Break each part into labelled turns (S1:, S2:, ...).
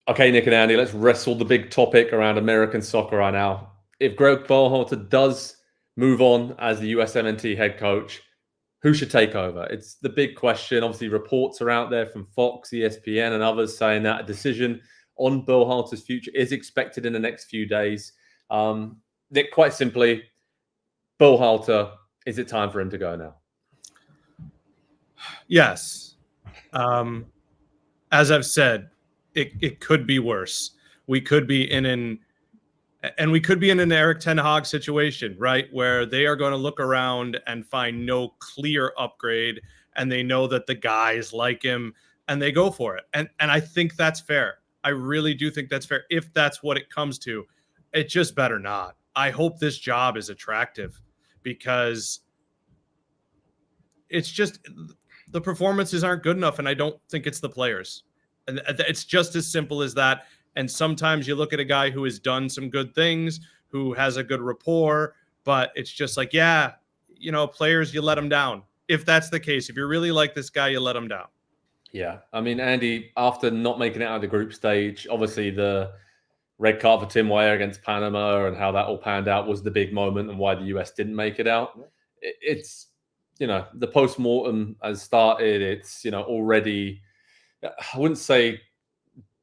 S1: Okay, Nick and Andy, let's wrestle the big topic around American soccer right now. If Gregg Berhalter does move on as the USMNT head coach, who should take over? It's the big question. Obviously, reports are out there from Fox, ESPN, and others saying that a decision on Berhalter's future is expected in the next few days. Nick, quite simply, Berhalter, is it time for him to go now?
S2: Yes. As I've said, it could be worse. We could be in an Eric Ten Hag situation, right? Where they are going to look around and find no clear upgrade, and they know that the guys like him, and they go for it. And I think that's fair. I really do think that's fair. If that's what it comes to, it just better not. I hope this job is attractive, because it's just the performances aren't good enough, and I don't think it's the players. And it's just as simple as that. And sometimes you look at a guy who has done some good things, who has a good rapport, but it's just like, yeah, players, you let them down. If that's the case, if you really like this guy, you let him down.
S1: Yeah. I mean, Andy, after not making it out of the group stage, obviously the red card for Tim Weah against Panama and how that all panned out was the big moment and why the US didn't make it out. It's, the post-mortem has started. It's, already, I wouldn't say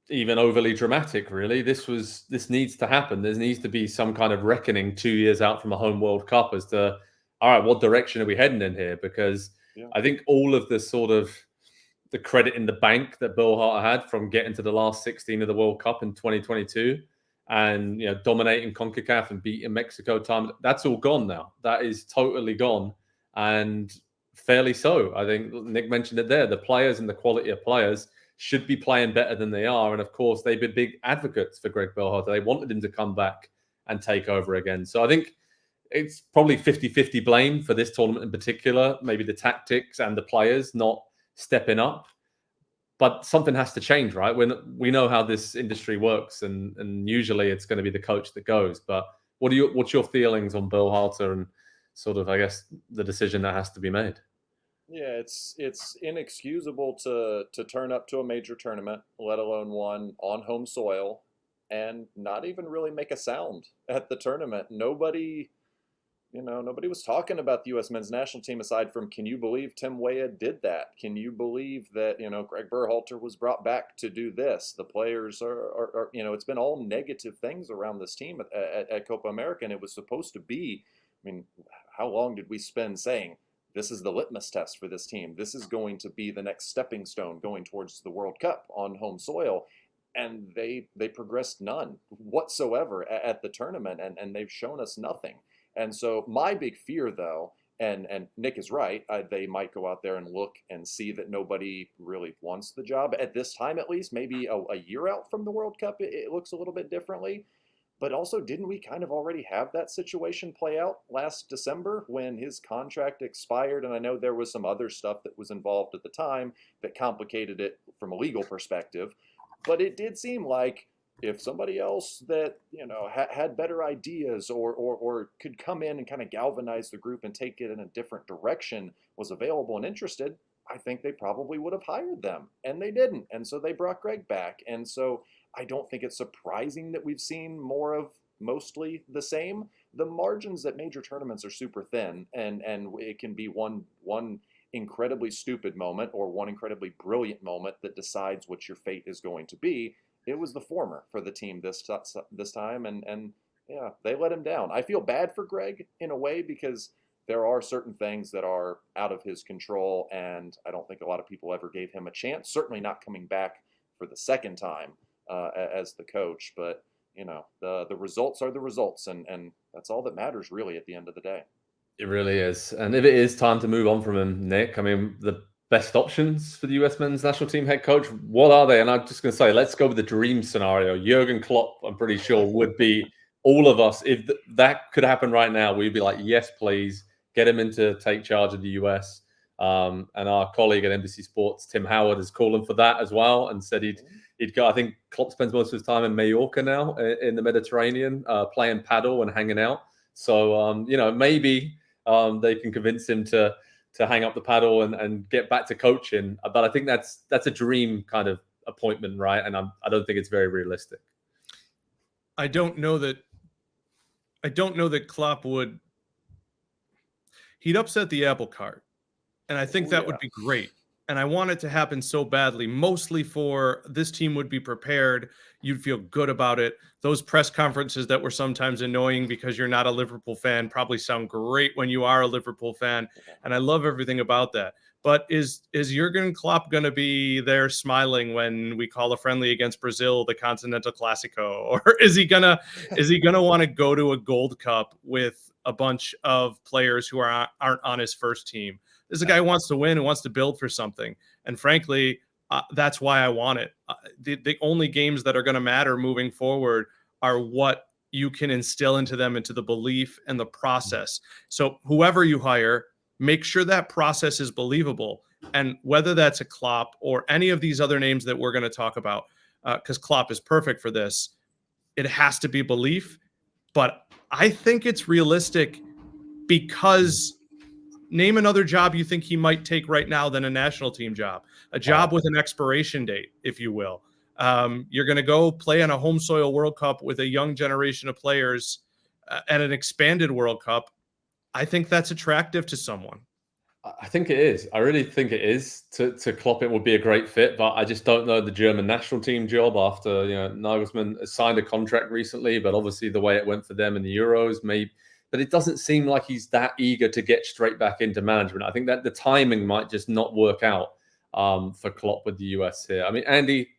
S1: even overly dramatic, really. This needs to happen. There needs to be some kind of reckoning 2 years out from a home World Cup as to, all right, what direction are we heading in here? Because I think all of the sort of the credit in the bank that Berhalter had from getting to the last 16 of the World Cup in 2022 and dominating CONCACAF and beating Mexico times, that's all gone now. That is totally gone, and fairly so. I think Nick mentioned it there. The players and the quality of players should be playing better than they are. And of course, they've been big advocates for Gregg Berhalter. They wanted him to come back and take over again. So I think it's probably 50-50 blame for this tournament in particular, maybe the tactics and the players not stepping up. But something has to change, right? We know how this industry works, and usually it's going to be the coach that goes. But what's your feelings on Berhalter and sort of, I guess, the decision that has to be made?
S3: Yeah, it's inexcusable to turn up to a major tournament, let alone one on home soil, and not even really make a sound at the tournament. Nobody was talking about the U.S. men's national team aside from, can you believe Tim Weah did that? Can you believe that, Gregg Berhalter was brought back to do this? The players are it's been all negative things around this team at Copa America, and it was supposed to be, how long did we spend saying, this is the litmus test for this team. This is going to be the next stepping stone going towards the World Cup on home soil. And they progressed none whatsoever at the tournament, and they've shown us nothing. And so my big fear, though, and Nick is right, they might go out there and look and see that nobody really wants the job at this time, at least. Maybe a year out from the World Cup, it looks a little bit differently. But also, didn't we kind of already have that situation play out last December when his contract expired? And I know there was some other stuff that was involved at the time that complicated it from a legal perspective. But it did seem like if somebody else that, had better ideas or could come in and kind of galvanize the group and take it in a different direction was available and interested, I think they probably would have hired them. And they didn't. And so they brought Gregg back. And so I don't think it's surprising that we've seen more of mostly the same. The margins at major tournaments are super thin, and it can be one incredibly stupid moment or one incredibly brilliant moment that decides what your fate is going to be. It was the former for the team this time, and yeah, they let him down. I feel bad for Gregg in a way, because there are certain things that are out of his control, and I don't think a lot of people ever gave him a chance, certainly not coming back for the second time as the coach. But the results are the results, and that's all that matters really at the end of the day.
S1: It really is. And if it is time to move on from him, Nick, the best options for the US men's national team head coach, what are they? And I'm just going to say, let's go with the dream scenario. Jurgen Klopp, I'm pretty sure, would be all of us. If that could happen right now, we'd be like, yes, please, get him in to take charge of the US. And our colleague at NBC Sports, Tim Howard, is calling for that as well, and said he'd go. I think Klopp spends most of his time in Mallorca now, in the Mediterranean, playing paddle and hanging out. So maybe they can convince him to hang up the paddle and get back to coaching. But I think that's a dream kind of appointment, right? And I don't think it's very realistic.
S2: I don't know that Klopp would. He'd upset the apple cart, and I think that would be great. And I want it to happen so badly, mostly for this team would be prepared. You'd feel good about it. Those press conferences that were sometimes annoying because you're not a Liverpool fan probably sound great when you are a Liverpool fan. And I love everything about that. But is Jurgen Klopp going to be there smiling when we call a friendly against Brazil the Continental Classico? Or is he going to want to go to a Gold Cup with a bunch of players who aren't on his first team? This is a guy who wants to win, who wants to build for something. And frankly, that's why I want it. The only games that are going to matter moving forward are what you can instill into them, into the belief and the process. So whoever you hire, make sure that process is believable. And whether that's a Klopp or any of these other names that we're going to talk about, because Klopp is perfect for this, it has to be belief. But I think it's realistic because name another job you think he might take right now than a national team job, a job with an expiration date, if you will. You're going to go play on a home soil World Cup with a young generation of players and an expanded World Cup. I think that's attractive to someone.
S1: I think it is. I really think it is. To Klopp, it would be a great fit, but I just don't know the German national team job after, Nagelsmann signed a contract recently, but obviously the way it went for them in the Euros, maybe. But it doesn't seem like he's that eager to get straight back into management. I think that the timing might just not work out for Klopp with the US here. I mean, Andy,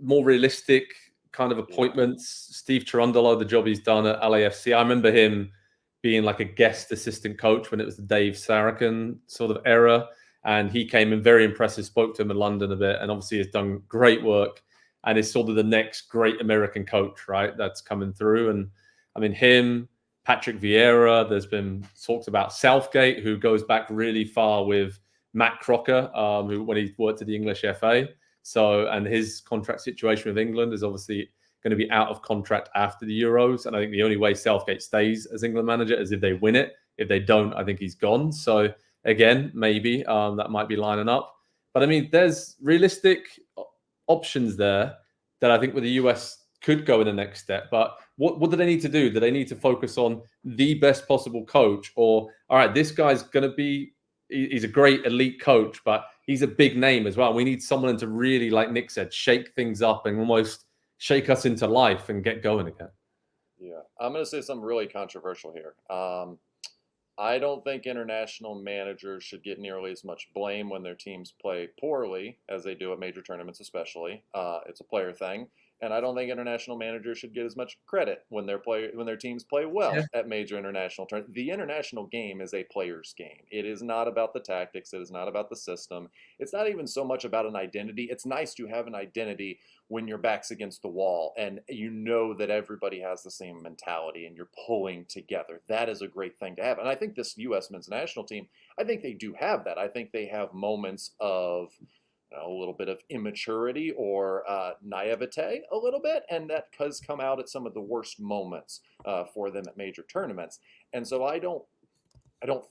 S1: more realistic kind of appointments. Steve Cherundolo, the job he's done at LAFC. I remember him being like a guest assistant coach when it was the Dave Sarachan sort of era. And he came in very impressive, spoke to him in London a bit, and obviously has done great work and is sort of the next great American coach, right? That's coming through. And I mean, him, Patrick Vieira, there's been talks about Southgate, who goes back really far with Matt Crocker, who when he worked at the English FA. So, and his contract situation with England is obviously going to be out of contract after the Euros. And I think the only way Southgate stays as England manager is if they win it. If they don't, I think he's gone. So again, maybe that might be lining up. But I mean, there's realistic options there that I think with the US could go in the next step. But what do they need to do? Do they need to focus on the best possible coach? Or, all right, this guy's going to be, he's a great elite coach, but he's a big name as well. We need someone to really, like Nick said, shake things up and almost shake us into life and get going again.
S3: Yeah, I'm going to say something really controversial here. I don't think international managers should get nearly as much blame when their teams play poorly as they do at major tournaments, especially. It's a player thing. And I don't think international managers should get as much credit when their teams play well at major international tournaments. The international game is a player's game. It is not about the tactics. It is not about the system. It's not even so much about an identity. It's nice to have an identity when your back's against the wall and you know that everybody has the same mentality and you're pulling together. That is a great thing to have. And I think this U.S. men's national team, I think they do have that. I think they have moments of a little bit of immaturity or naivete a little bit, and that does come out at some of the worst moments for them at major tournaments. And so I don't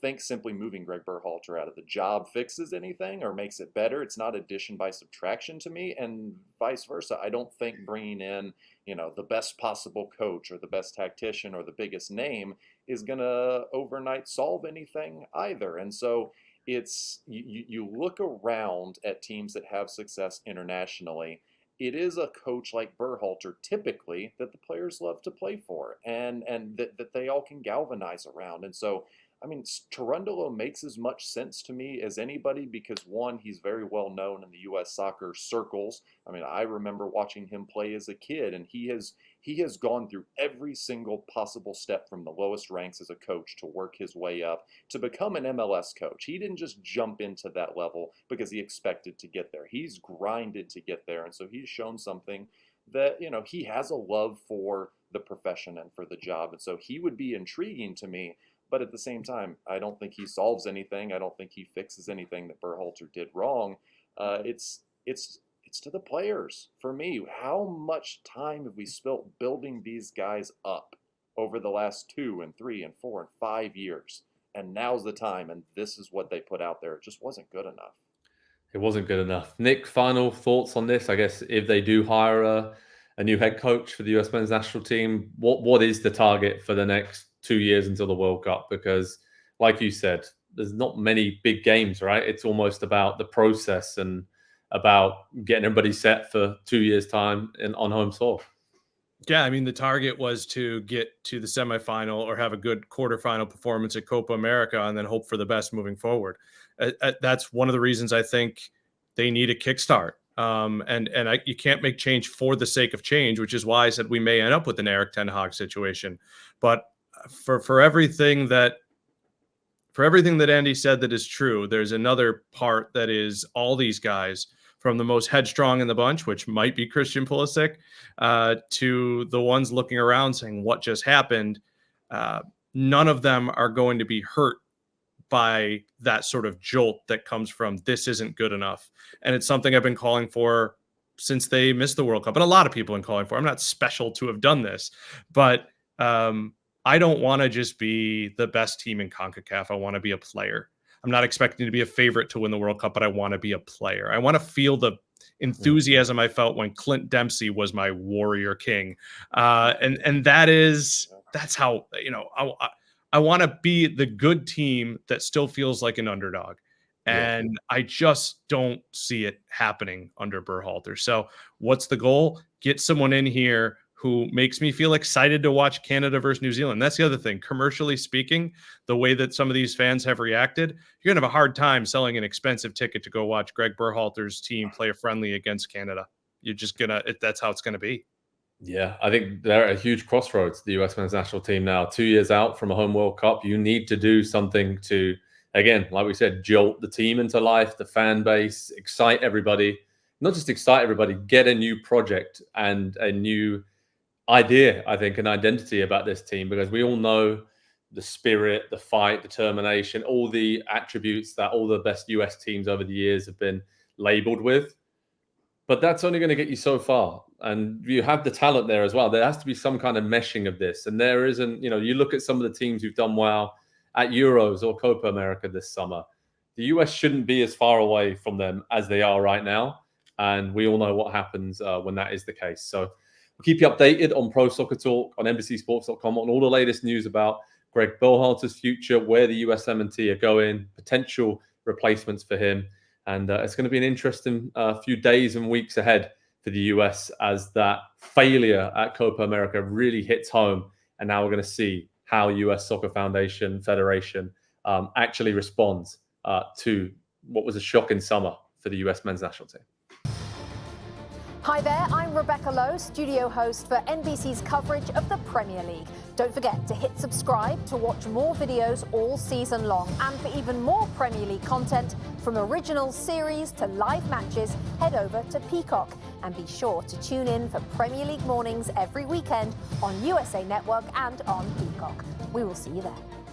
S3: think simply moving Gregg Berhalter out of the job fixes anything or makes it better. It's not addition by subtraction to me, and vice versa. I don't think bringing in, the best possible coach or the best tactician or the biggest name is going to overnight solve anything either. And so it's you look around at teams that have success internationally. It is a coach like Berhalter typically that the players love to play for and that they all can galvanize around. And so, I mean, Cherundolo makes as much sense to me as anybody because, one, he's very well known in the U.S. soccer circles. I mean, I remember watching him play as a kid, and he has gone through every single possible step from the lowest ranks as a coach to work his way up to become an MLS coach. He didn't just jump into that level because he expected to get there. He's grinded to get there, and so he's shown something that, he has a love for the profession and for the job, and so he would be intriguing to me. But at the same time, I don't think he solves anything. I don't think he fixes anything that Berhalter did wrong. It's to the players. For me, how much time have we spent building these guys up over the last 2 and 3 and 4 and 5 years? And now's the time, and this is what they put out there. It just wasn't good enough.
S1: It wasn't good enough. Nick, final thoughts on this? I guess if they do hire a new head coach for the US men's national team, what is the target for the next 2 years until the World Cup? Because, like you said, there's not many big games, right? It's almost about the process and about getting everybody set for 2 years' time on home soil.
S2: Yeah, I mean, the target was to get to the semifinal or have a good quarterfinal performance at Copa America and then hope for the best moving forward. That's one of the reasons I think they need a kickstart. You can't make change for the sake of change, which is why I said we may end up with an Erik ten Hag situation. But for everything that Andy said that is true, there's another part that is all these guys, from the most headstrong in the bunch, which might be Christian Pulisic, to the ones looking around saying, what just happened? None of them are going to be hurt by that sort of jolt that comes from this isn't good enough. And it's something I've been calling for since they missed the World Cup. And a lot of people have been calling for. I'm not special to have done this, but I don't want to just be the best team in CONCACAF. I want to be a player. I'm not expecting to be a favorite to win the World Cup, but I want to be a player. I want to feel the enthusiasm I felt when Clint Dempsey was my warrior king. And that's how, I want to be the good team that still feels like an underdog. And I just don't see it happening under Berhalter. So what's the goal? Get someone in here who makes me feel excited to watch Canada versus New Zealand. That's the other thing. Commercially speaking, the way that some of these fans have reacted, you're going to have a hard time selling an expensive ticket to go watch Gregg Berhalter's team play a friendly against Canada. You're just that's how it's going to be.
S1: Yeah, I think they're at a huge crossroads, the US men's national team now. 2 years out from a home World Cup, you need to do something to, again, like we said, jolt the team into life, the fan base, excite everybody. Not just excite everybody, get a new project and a new idea, I think, an identity about this team, because we all know the spirit, the fight, determination, all the attributes that all the best US teams over the years have been labeled with. But that's only going to get you so far. And you have the talent there as well. There has to be some kind of meshing of this. And there isn't, you look at some of the teams who've done well at Euros or Copa America this summer. The US shouldn't be as far away from them as they are right now. And we all know what happens when that is the case. So we'll keep you updated on Pro Soccer Talk, on NBCSports.com, on all the latest news about Gregg Berhalter's future, where the USMNT are going, potential replacements for him. And it's going to be an interesting few days and weeks ahead for the US as that failure at Copa America really hits home. And now we're going to see how US Soccer Federation actually responds to what was a shocking summer for the US men's national team.
S4: Hi there, I'm Rebecca Lowe, studio host for NBC's coverage of the Premier League. Don't forget to hit subscribe to watch more videos all season long. And for even more Premier League content, from original series to live matches, head over to Peacock. And be sure to tune in for Premier League mornings every weekend on USA Network and on Peacock. We will see you there.